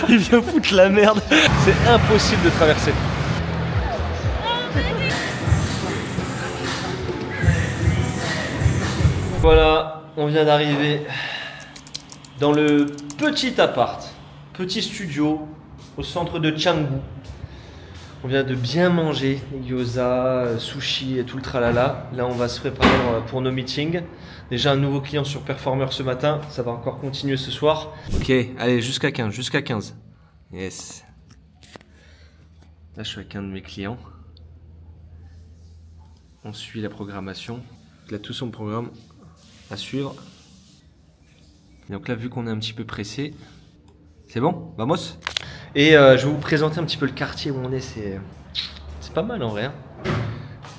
Il vient foutre la merde. C'est impossible de traverser. Voilà, on vient d'arriver dans le petit appart, petit studio au centre de Canggu. On vient de bien manger, gyoza, sushi et tout le tralala. Là, on va se préparer pour nos meetings. Déjà un nouveau client sur Performer ce matin, ça va encore continuer ce soir. Ok, allez, jusqu'à 15, jusqu'à 15. Yes. Là, je suis avec un de mes clients. On suit la programmation. Il a tout son programme à suivre. Et donc là, vu qu'on est un petit peu pressé, c'est bon, vamos. Et je vais vous présenter un petit peu le quartier où on est. C'est pas mal en vrai. Hein.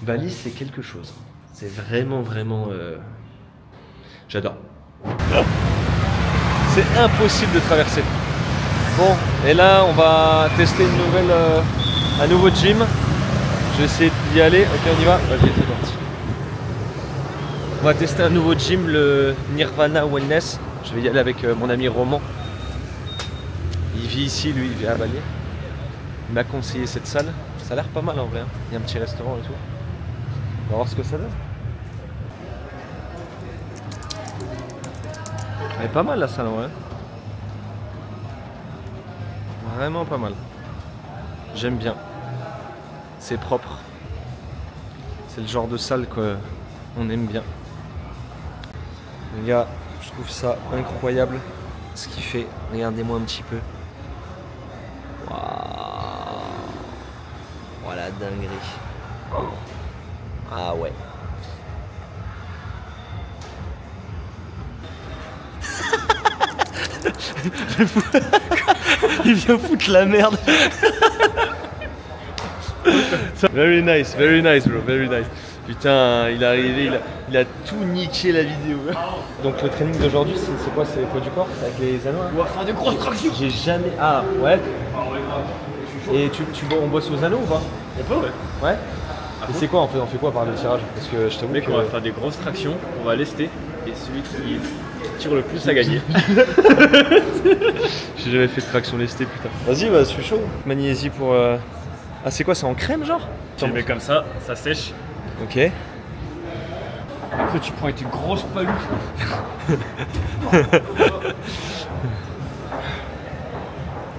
Bali, c'est quelque chose. C'est vraiment, vraiment... J'adore. C'est impossible de traverser. Bon, et là, on va tester un nouveau gym. Je vais essayer d'y aller. Ok, on y va. Vas-y, c'est parti. On va tester un nouveau gym, le Nirvana Wellness. Je vais y aller avec mon ami Roman. Il vit ici, lui, il vit à Bali. Il m'a conseillé cette salle. Ça a l'air pas mal en vrai. Hein. Il y a un petit restaurant et tout. On va voir ce que ça donne. Elle est pas mal la salle en vrai. Vraiment pas mal. J'aime bien. C'est propre. C'est le genre de salle qu'on aime bien. Les gars, je trouve ça incroyable ce qu'il fait. Regardez-moi un petit peu. Waouh. Voilà, dinguerie. Ah ouais. Il vient foutre la merde. Very nice bro, very nice. Putain, il est arrivé, il a tout niqué la vidéo. Donc le training d'aujourd'hui, c'est quoi? C'est le poids du corps avec les anneaux hein? On va faire des grosses tractions. J'ai jamais... Ah ouais. Et on bosse aux anneaux ou pas? On peut ouais. Ouais. Et c'est quoi on fait quoi par le tirage? Parce que je t'avoue que... on va faire des grosses tractions, on va lester. Et celui qui tire le plus à gagner. J'ai jamais fait de traction lestée putain. Vas-y bah je suis chaud. Magnésie pour... Ah c'est quoi? C'est en crème genre? Tu le mets comme ça sèche. Ok. Après tu prends avec une grosse paluche.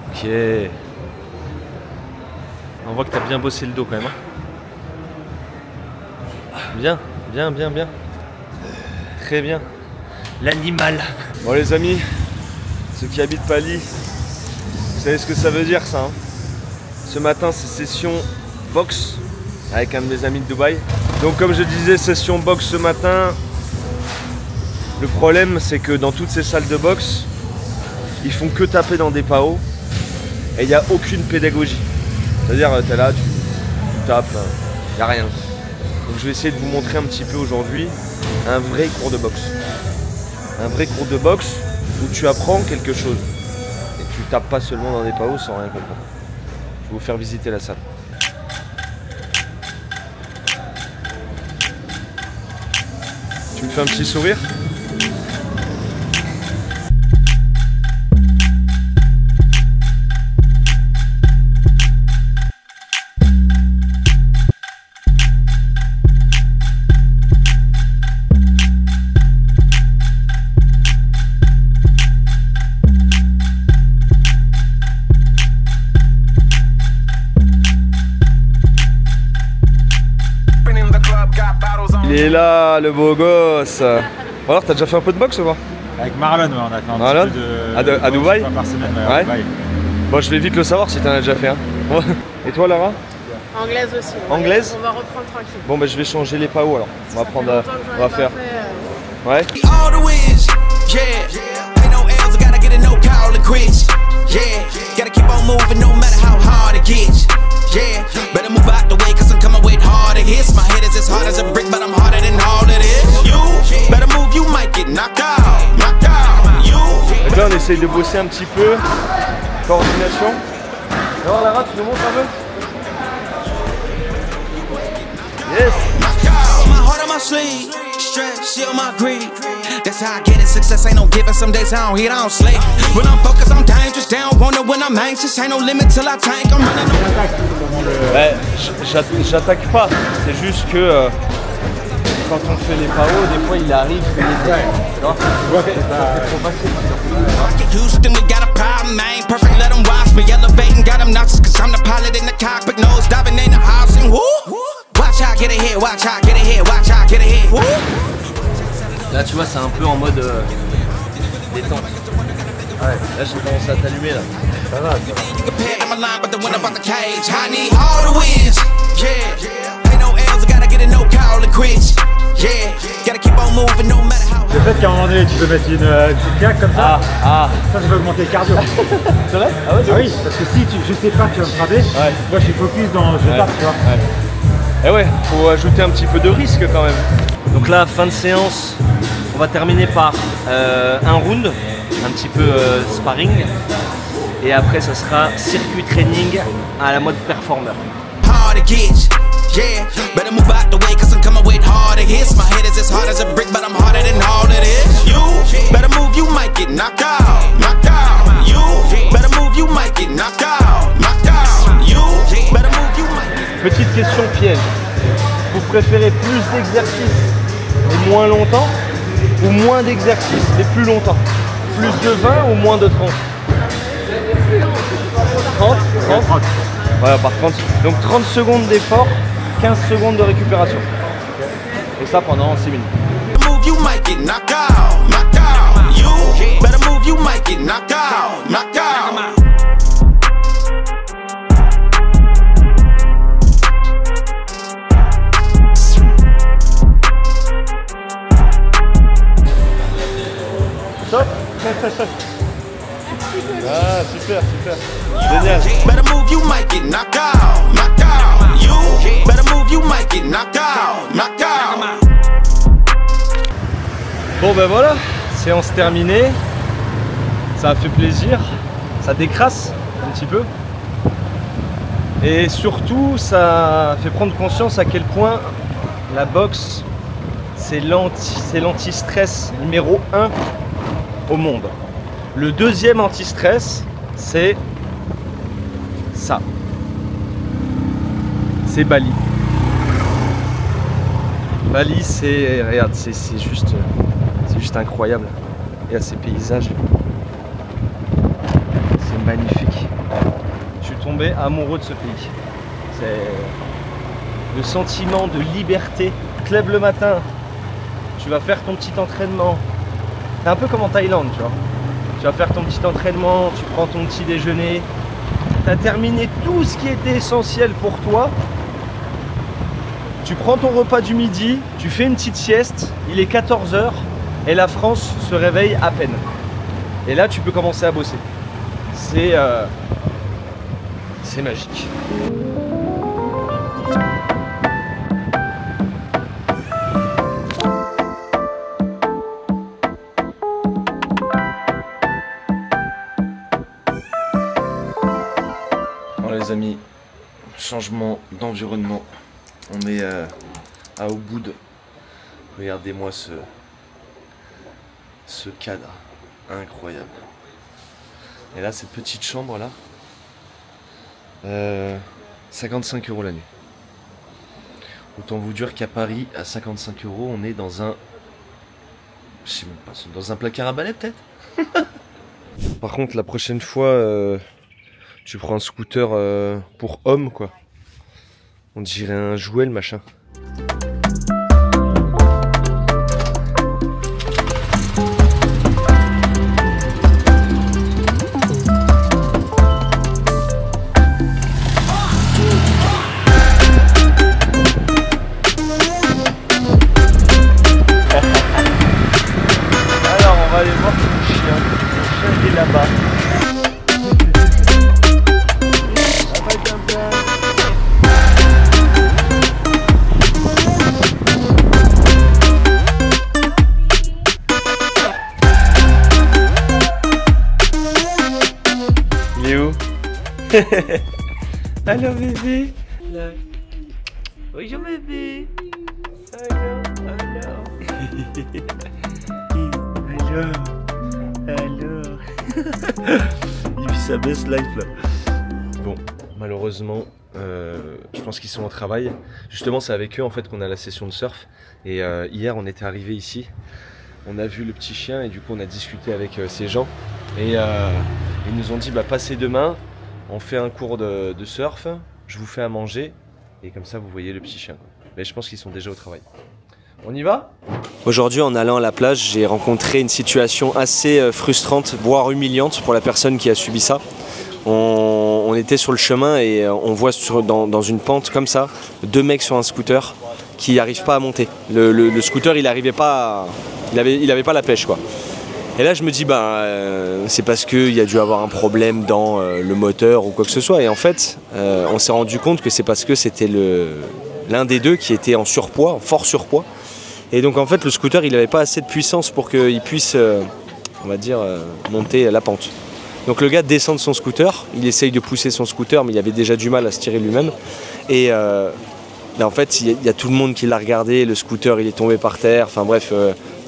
Ok. On voit que t'as bien bossé le dos quand même. Hein. Bien. Très bien. L'animal. Bon les amis, ceux qui habitent Bali, vous savez ce que ça veut dire ça hein. Ce matin c'est session boxe avec un de mes amis de Dubaï. Donc comme je disais, session boxe ce matin. Le problème c'est que dans toutes ces salles de boxe, ils font que taper dans des PAO et il n'y a aucune pédagogie. C'est-à-dire t'es là, tu tapes, il n'y a rien. Donc je vais essayer de vous montrer un petit peu aujourd'hui un vrai cours de boxe. Un vrai cours de boxe où tu apprends quelque chose. Et tu tapes pas seulement dans des PAO sans rien comprendre. Je vais vous faire visiter la salle. Tu me fais un petit sourire? Il est là, le beau gosse. Alors, t'as déjà fait un peu de boxe ou pas? Avec Marlon, ouais, on a fait un Marlon petit peu de... à Dubaï? Par semaine, ouais. Dubaï. Bon, je vais vite le savoir si t'en as déjà fait un. Hein. Et toi, Lara? Anglaise aussi. Anglaise? On va reprendre tranquille. Bon, bah, je vais changer les PAO alors. On va prendre. On va faire. Ouais. Donc là on essaye de bosser un petit peu. Coordination. Alors Lara, tu nous montres un peu? Yes. That's how I get it. Success ain't no giving. Some days I don't hit, I don't slay. When I'm focused, I'm I'm anxious, ain't no limit till I tank. I'm running on. Ouais, j'attaque pas, c'est juste que quand on fait les PAO, des fois il arrive que les gars, tu vois, c'est trop facile. Houston, we got a problem, man. Perfect, let them watch me elevating. Got them nauseous, cause I'm the pilot in the cockpit. Nose diving in the house and woo. Watch out, get ahead, watch out, get ahead, watch out, get ahead. Woo. Là, tu vois, c'est un peu en mode détente. Ouais, là j'ai commencé à t'allumer là. Ça va, ça va. I'm aligned, but the one about the cage. I need all the wins. Yeah. Ain't no L's, I gotta get a no call and quit. Yeah. Gotta keep on moving no matter how. Le fait qu'à un moment donné tu peux mettre une petite claque comme ça, ça va augmenter le cardio. C'est vrai? Ah ouais, oui, parce que si je sais pas que tu vas me frapper, moi je suis focus dans je tape, tu vois. Et ouais, faut ajouter un petit peu de risque quand même. Donc là, fin de séance, on va terminer par un round, un petit peu sparring. Et après, ça sera circuit training à la mode performer. Yeah, better move out the way cause I'm coming with harder hits. My head is as hard as a brick, but I'm harder than all of this. You better move, you might get knocked out. Knocked out. You better move, you might get knocked out. Knocked out. You better move, you might get. Petite question piège. Vous préférez plus d'exercices mais moins longtemps ou moins d'exercices mais plus longtemps? Plus de 20 ou moins de 30? 30? 30? Voilà, par 30. Donc 30 secondes d'effort, 15 secondes de récupération. Et ça pendant 6 minutes. Move, you might get knocked out. Knocked out. You better move, you might get knocked out. Knocked out. Stop. Ah, super, super. Génial. Better move, you might get knocked out. Knocked out. You better move, you might get knocked out. Knocked out. Bon ben voilà, séance terminée. Ça a fait plaisir. Ça décrasse un petit peu. Et surtout, ça fait prendre conscience à quel point la boxe, c'est l'anti-stress numéro 1 au monde. Le deuxième anti-stress, c'est ça. C'est Bali. Bali, c'est... Regarde, c'est juste incroyable. Regarde ces paysages. C'est magnifique. Je suis tombé amoureux de ce pays. C'est le sentiment de liberté. Tu te lèves le matin, tu vas faire ton petit entraînement. C'est un peu comme en Thaïlande, tu vois. Tu vas faire ton petit entraînement, tu prends ton petit déjeuner. Tu as terminé tout ce qui était essentiel pour toi. Tu prends ton repas du midi, tu fais une petite sieste, il est 14 h et la France se réveille à peine. Et là, tu peux commencer à bosser. C'est magique. Bon les amis, changement d'environnement. On est à Ubud. Regardez-moi ce cadre incroyable. Et là, cette petite chambre là, 55 € la nuit. Autant vous dire qu'à Paris, à 55 €, on est dans un... Je sais même pas, dans un placard à balai peut-être. Par contre, la prochaine fois, tu prends un scooter pour homme, quoi. On dirait un jouet, le machin. Alors, on va aller voir ton chien. Ton chien, il est là-bas. Il est où? Allô bébé. Bonjour bébé. Alors. Alors. Il vit sa best life là. Bon, malheureusement, je pense qu'ils sont au travail. Justement, c'est avec eux en fait qu'on a la session de surf. Et hier, on était arrivé ici. On a vu le petit chien et du coup, on a discuté avec ces gens. Et ils nous ont dit, bah passez demain, on fait un cours de surf, je vous fais à manger. Et comme ça, vous voyez le petit chien. Mais je pense qu'ils sont déjà au travail. On y va? Aujourd'hui, en allant à la plage, j'ai rencontré une situation assez frustrante, voire humiliante pour la personne qui a subi ça. On était sur le chemin et on voit dans une pente comme ça, 2 mecs sur un scooter qui n'arrivent pas à monter. Le scooter, il n'arrivait pas, il avait pas la pêche quoi. Et là, je me dis, c'est parce qu'il y a dû avoir un problème dans le moteur ou quoi que ce soit. Et en fait, on s'est rendu compte que c'est parce que c'était l'un des deux qui était en surpoids, en fort surpoids. Et donc en fait, le scooter, il n'avait pas assez de puissance pour qu'il puisse, on va dire, monter la pente. Donc le gars descend de son scooter, il essaye de pousser son scooter, mais il avait déjà du mal à se tirer lui-même. Et en fait, il y a tout le monde qui l'a regardé, le scooter, il est tombé par terre. Enfin bref,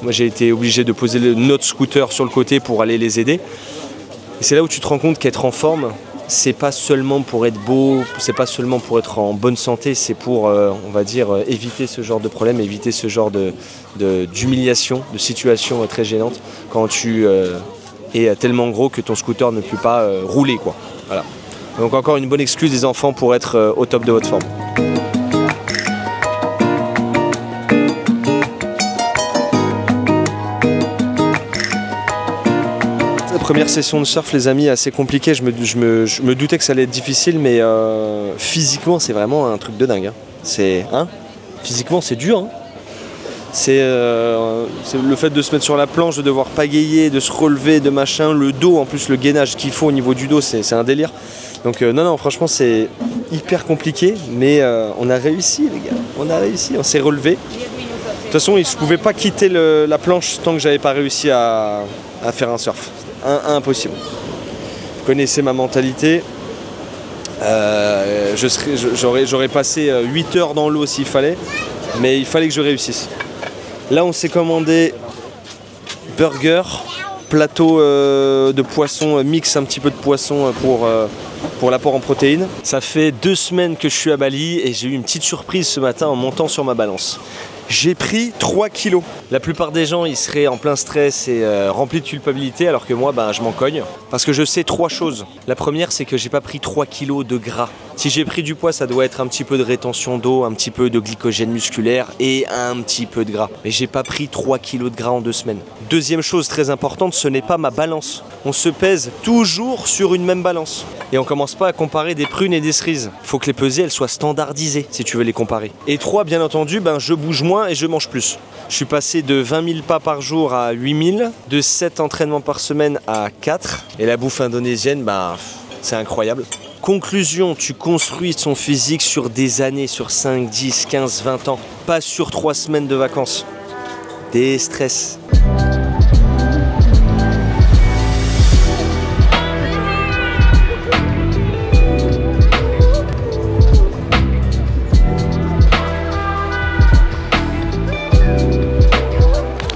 moi j'ai été obligé de poser notre scooter sur le côté pour aller les aider. Et c'est là où tu te rends compte qu'être en forme, c'est pas seulement pour être beau, c'est pas seulement pour être en bonne santé, c'est pour, on va dire, éviter ce genre de problème, éviter ce genre d'humiliation, de situation très gênante quand tu es tellement gros que ton scooter ne peut pas rouler, quoi. Voilà. Donc encore une bonne excuse des enfants pour être au top de votre forme. Première session de surf, les amis, assez compliquée. Je me doutais que ça allait être difficile, mais physiquement, c'est vraiment un truc de dingue. Hein. Physiquement, c'est dur. Hein. C'est le fait de se mettre sur la planche, de devoir pagayer, de se relever, de machin. Le dos, en plus, le gainage qu'il faut au niveau du dos, c'est un délire. Donc non, franchement, c'est hyper compliqué, mais on a réussi, les gars. On a réussi, on s'est relevé. De toute façon, je ne pouvais pas quitter la planche tant que j'avais pas réussi à faire un surf. Impossible. Vous connaissez ma mentalité. J'aurais passé 8 heures dans l'eau s'il fallait, mais il fallait que je réussisse. Là, on s'est commandé burger, plateau de poisson, mix un petit peu de poisson pour l'apport en protéines. Ça fait 2 semaines que je suis à Bali et j'ai eu une petite surprise ce matin en montant sur ma balance. J'ai pris 3 kilos. La plupart des gens, ils seraient en plein stress et remplis de culpabilité, alors que moi, je m'en cogne. Parce que je sais 3 choses. La première, c'est que j'ai pas pris 3 kilos de gras. Si j'ai pris du poids, ça doit être un petit peu de rétention d'eau, un petit peu de glycogène musculaire et un petit peu de gras. Mais j'ai pas pris 3 kilos de gras en 2 semaines. Deuxième chose très importante, ce n'est pas ma balance. On se pèse toujours sur une même balance. Et on commence pas à comparer des prunes et des cerises. Il faut que les pesées, elles soient standardisées si tu veux les comparer. Et 3, bien entendu, je bouge moins et je mange plus. Je suis passé de 20 000 pas par jour à 8 000, de 7 entraînements par semaine à 4. Et la bouffe indonésienne, c'est incroyable. Conclusion, tu construis ton physique sur des années, sur 5, 10, 15, 20 ans. Pas sur 3 semaines de vacances. Des stress.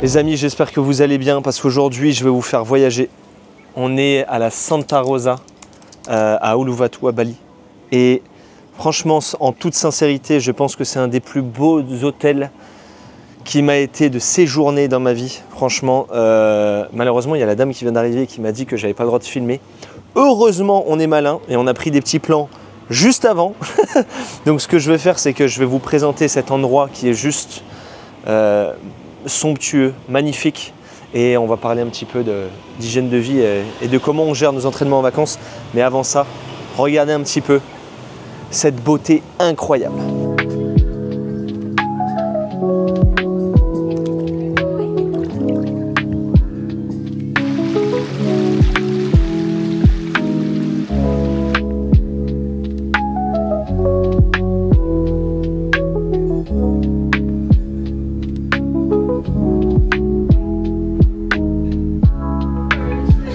Les amis, j'espère que vous allez bien parce qu'aujourd'hui, je vais vous faire voyager. On est à la Santa Rosa, à Uluwatu, à Bali. Et franchement, en toute sincérité, je pense que c'est un des plus beaux hôtels qui m'a été de séjourner dans ma vie. Franchement, malheureusement, il y a la dame qui vient d'arriver qui m'a dit que j'avais pas le droit de filmer. Heureusement, on est malin et on a pris des petits plans juste avant. Donc ce que je vais faire, c'est que je vais vous présenter cet endroit qui est juste somptueux, magnifique. Et on va parler un petit peu d'hygiène de vie et de comment on gère nos entraînements en vacances. Mais avant ça, regardez un petit peu cette beauté incroyable.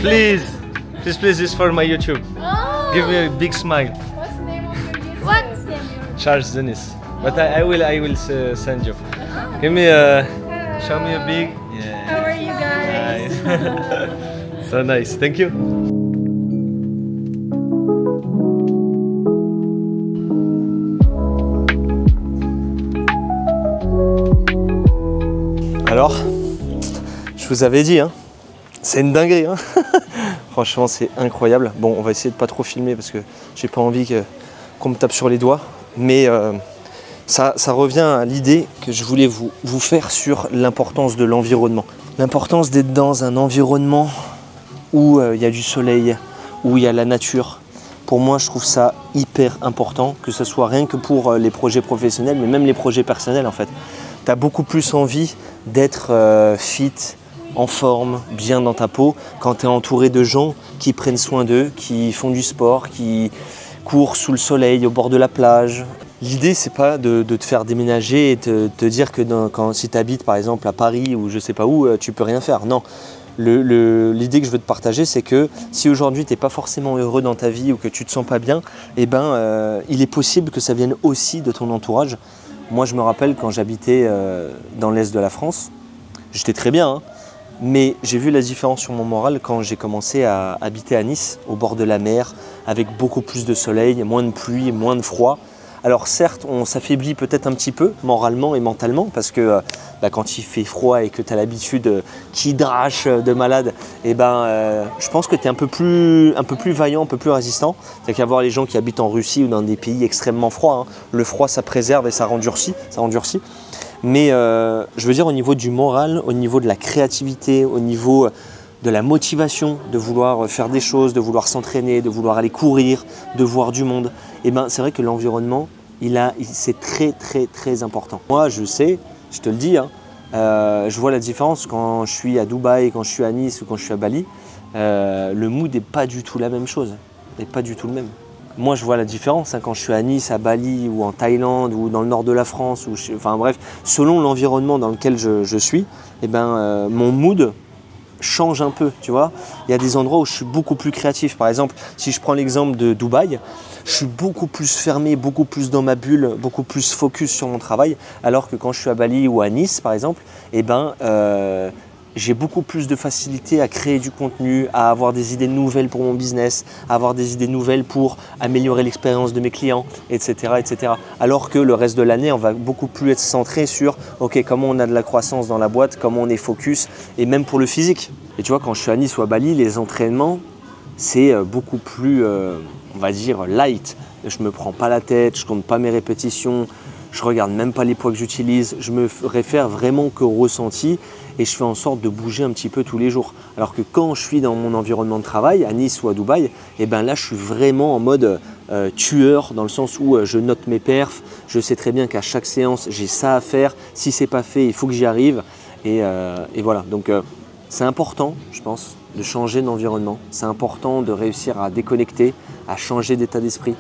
Please, this is for my YouTube. Oh. Give me a big smile. What's the name of your YouTube? What's the name of your Charles Denis. But I will send you. Give me show me a big. Yeah. How are you guys? Nice. So nice. Thank you. vous avais dit, hein, c'est une dinguerie. Hein. Franchement, c'est incroyable. Bon, on va essayer de pas trop filmer parce que j'ai pas envie qu'on me tape sur les doigts. Mais ça revient à l'idée que je voulais vous faire sur l'importance de l'environnement. L'importance d'être dans un environnement où il y a du soleil, où il y a la nature. Pour moi, je trouve ça hyper important, que ce soit rien que pour les projets professionnels, mais même les projets personnels en fait. Tu as beaucoup plus envie d'être fit, en forme, bien dans ta peau, quand tu es entouré de gens qui prennent soin d'eux, qui font du sport, qui courent sous le soleil, au bord de la plage. L'idée, c'est pas de te faire déménager et te dire que si tu habites par exemple à Paris ou je sais pas où, tu peux rien faire. Non. L'idée que je veux te partager, c'est que si aujourd'hui tu n'es pas forcément heureux dans ta vie ou que tu ne te sens pas bien, eh ben, il est possible que ça vienne aussi de ton entourage. Moi, je me rappelle quand j'habitais dans l'Est de la France, j'étais très bien, hein, mais j'ai vu la différence sur mon moral quand j'ai commencé à habiter à Nice, au bord de la mer, avec beaucoup plus de soleil, moins de pluie, moins de froid. Alors certes, on s'affaiblit peut-être un petit peu moralement et mentalement parce que quand il fait froid et que tu as l'habitude qui drache de malade, eh ben, je pense que tu es un peu plus vaillant, un peu plus résistant. Il n'y a qu'à voir les gens qui habitent en Russie ou dans des pays extrêmement froids. Hein. Le froid, ça préserve et ça endurcit. Mais je veux dire au niveau du moral, au niveau de la créativité, au niveau de la motivation de vouloir faire des choses, de vouloir s'entraîner, de vouloir aller courir, de voir du monde, et ben c'est vrai que l'environnement, c'est très très très important. Moi je sais, je te le dis, hein, je vois la différence quand je suis à Dubaï, quand je suis à Nice ou quand je suis à Bali, le mood n'est pas du tout la même chose, n'est pas du tout le même. Moi je vois la différence hein, quand je suis à Nice, à Bali ou en Thaïlande ou dans le nord de la France, enfin bref, selon l'environnement dans lequel je suis, et ben, mon mood change un peu, tu vois. Il y a des endroits où je suis beaucoup plus créatif. Par exemple, si je prends l'exemple de Dubaï, je suis beaucoup plus fermé, beaucoup plus dans ma bulle, beaucoup plus focus sur mon travail, alors que quand je suis à Bali ou à Nice, par exemple, eh ben, j'ai beaucoup plus de facilité à créer du contenu, à avoir des idées nouvelles pour mon business, à avoir des idées nouvelles pour améliorer l'expérience de mes clients, etc., etc. Alors que le reste de l'année, on va beaucoup plus être centré sur ok, comment on a de la croissance dans la boîte, comment on est focus, et même pour le physique. Et tu vois, quand je suis à Nice ou à Bali, les entraînements, c'est beaucoup plus, on va dire, light. Je ne me prends pas la tête, je ne compte pas mes répétitions, je ne regarde même pas les poids que j'utilise, je me réfère vraiment qu'au ressenti et je fais en sorte de bouger un petit peu tous les jours. Alors que quand je suis dans mon environnement de travail, à Nice ou à Dubaï, et ben là je suis vraiment en mode tueur, dans le sens où je note mes perfs, je sais très bien qu'à chaque séance j'ai ça à faire, si ce n'est pas fait il faut que j'y arrive et voilà. Donc c'est important, je pense, de changer d'environnement, c'est important de réussir à déconnecter, à changer d'état d'esprit,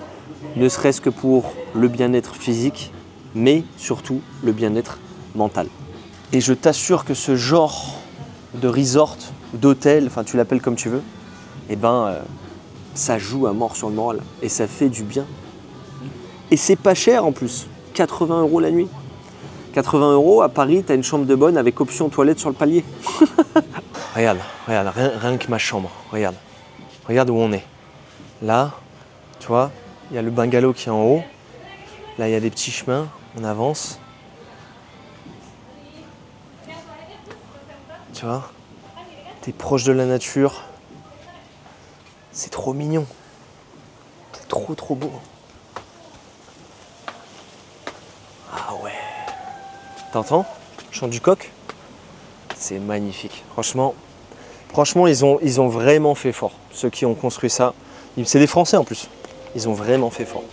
ne serait-ce que pour le bien-être physique, mais surtout le bien-être mental. Et je t'assure que ce genre de resort, d'hôtel, enfin tu l'appelles comme tu veux, eh ben, ça joue à mort sur le moral et ça fait du bien. Et c'est pas cher en plus, 80 € la nuit. 80 € à Paris, tu as une chambre de bonne avec option toilette sur le palier. Regarde, rien que ma chambre, regarde où on est. Là, tu vois, il y a le bungalow qui est en haut. Là, il y a des petits chemins, on avance. Tu vois, t'es proche de la nature. C'est trop mignon. C'est trop beau. Ah ouais. T'entends? Le chant du coq? C'est magnifique. Franchement, ils ont vraiment fait fort. Ceux qui ont construit ça. C'est des Français en plus. Ils ont vraiment fait fort.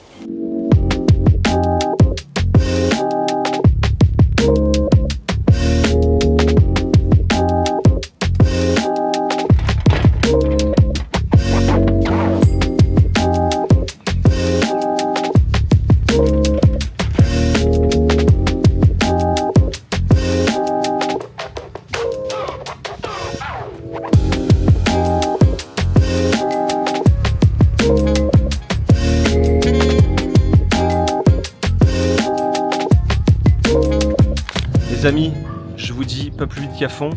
Les amis, je vous dis pas plus vite qu'à fond,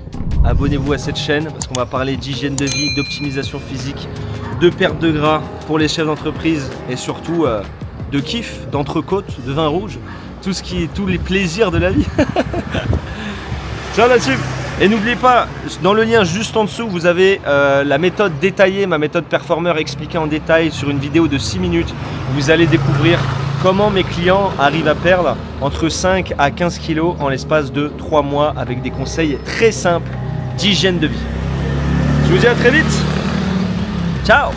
abonnez-vous à cette chaîne parce qu'on va parler d'hygiène de vie, d'optimisation physique, de perte de gras pour les chefs d'entreprise et surtout de kiff, d'entrecôte, de vin rouge, tous les plaisirs de la vie. Ciao là-dessus. Et n'oubliez pas, dans le lien juste en dessous, vous avez la méthode détaillée, ma méthode performeur expliquée en détail sur une vidéo de 6 minutes. Vous allez découvrir comment mes clients arrivent à perdre entre 5 à 15 kilos en l'espace de 3 mois avec des conseils très simples d'hygiène de vie. Je vous dis à très vite. Ciao!